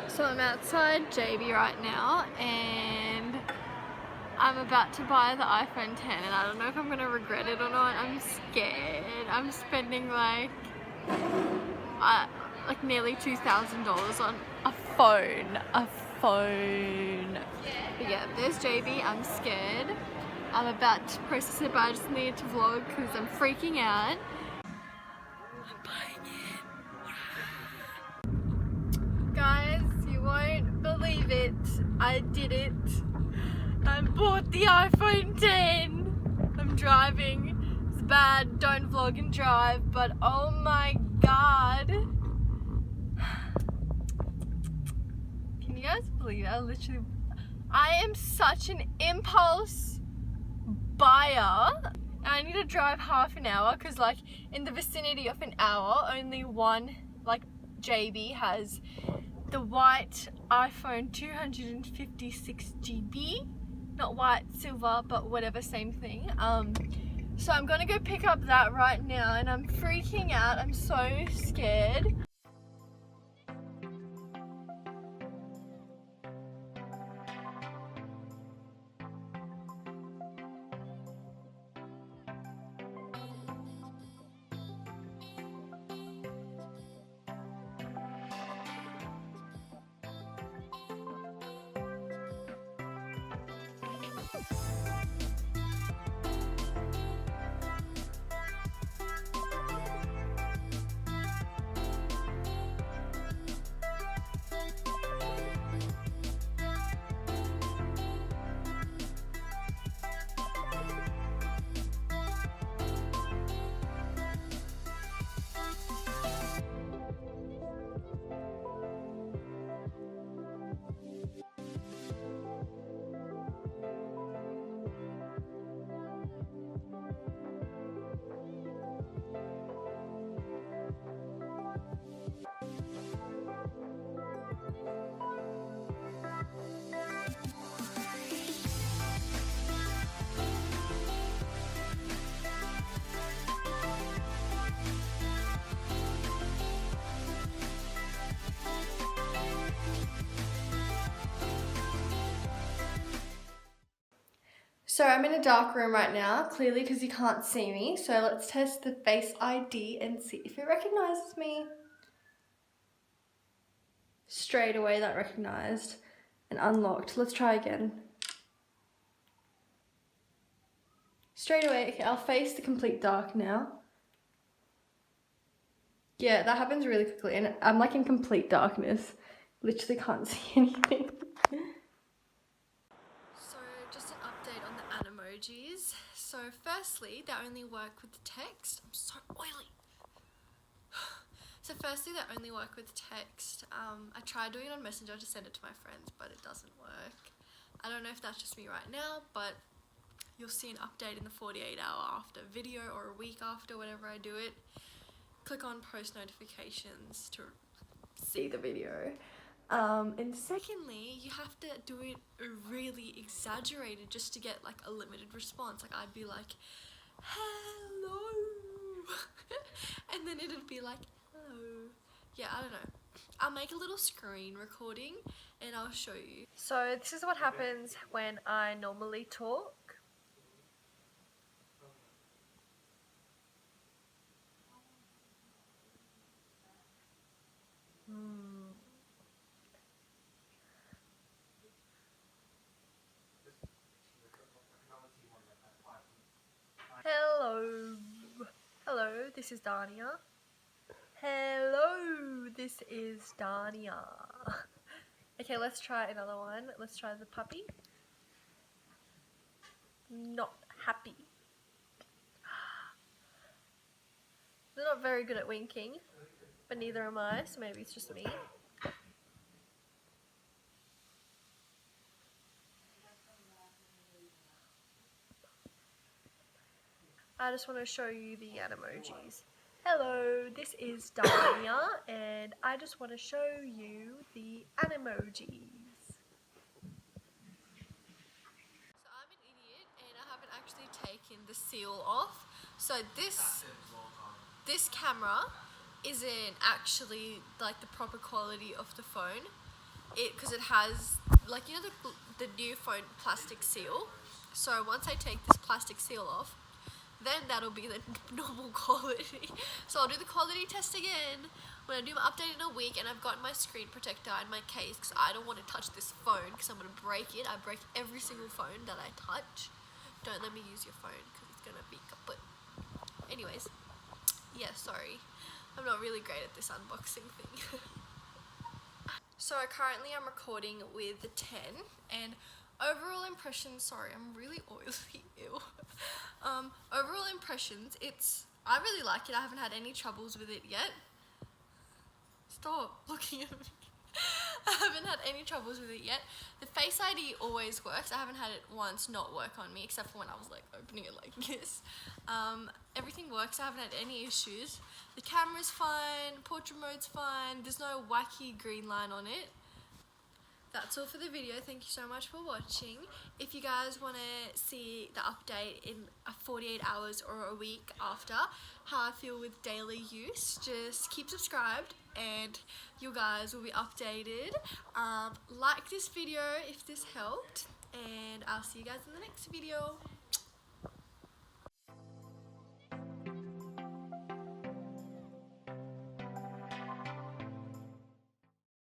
So I'm outside JB right now and I'm about to buy the iPhone 10 and I don't know if I'm gonna regret it or not. I'm scared. I'm spending like nearly $2,000 on a phone. But yeah, there's JB. I'm scared. I'm about to process it, but I just needed to vlog because I'm freaking out. I'm buying it. Guys, you won't believe it. I did it. I bought the iPhone 10. I'm driving. It's bad. Don't vlog and drive, but oh my god. Can you guys believe it? I am such an impulse buyer. I need to drive half an hour because like in the vicinity of an hour, only one like JB has the white iPhone 256 GB. Not white, silver, but whatever, same thing. So I'm gonna go pick up that right now and I'm freaking out. I'm so scared. So I'm in a dark room right now, clearly because you can't see me. So let's test the Face ID and see if it recognizes me. Straight away that recognized and unlocked. Let's try again. Straight away, okay, I'll face the complete dark now. Yeah, that happens really quickly and I'm like in complete darkness. Literally can't see anything. So just an update on the Animojis. So firstly, they only work with text. I'm so oily. So firstly, they only work with text. I tried doing it on Messenger to send it to my friends, but it doesn't work. I don't know if that's just me right now, but you'll see an update in the 48-hour after video or a week after, whenever I do it. Click on post notifications to see the video. And secondly, you have to do it really exaggerated just to get like a limited response. Like I'd be like, hello, and then it'd be like, hello. Yeah, I don't know. I'll make a little screen recording and I'll show you. So this is what happens when I normally talk. Hello. Hello, this is Dania. Hello, this is Dania. Okay, let's try another one. Let's try the puppy. Not happy. They're not very good at winking, but neither am I, so maybe it's just me. I just want to show you the Animojis. Hello, this is Dania, and I just want to show you the Animojis. So I'm an idiot, and I haven't actually taken the seal off. So this camera isn't actually like the proper quality of the phone. because it has, like, you know, the new phone plastic seal. So once I take this plastic seal off, then that'll be the normal quality. So I'll do the quality test again when I do my update in a week, and I've got my screen protector in my case because I don't want to touch this phone because I'm going to break it. I break every single phone that I touch. Don't let me use your phone because it's going to be kaput. Anyways, yeah, sorry. I'm not really great at this unboxing thing. So currently I'm recording with the 10, and overall impressions, sorry, I'm really oily, ew. Overall impressions, I really like it. I haven't had any troubles with it yet. Stop looking at me. I haven't had any troubles with it yet. The Face ID always works. I haven't had it once not work on me, except for when I was like opening it like this. Everything works. I haven't had any issues. The camera's fine, portrait mode's fine, there's no wacky green line on it. That's all for the video. Thank you so much for watching. If you guys want to see the update in 48 hours or a week after how I feel with daily use, just keep subscribed and you guys will be updated. Like this video if this helped, and I'll see you guys in the next video.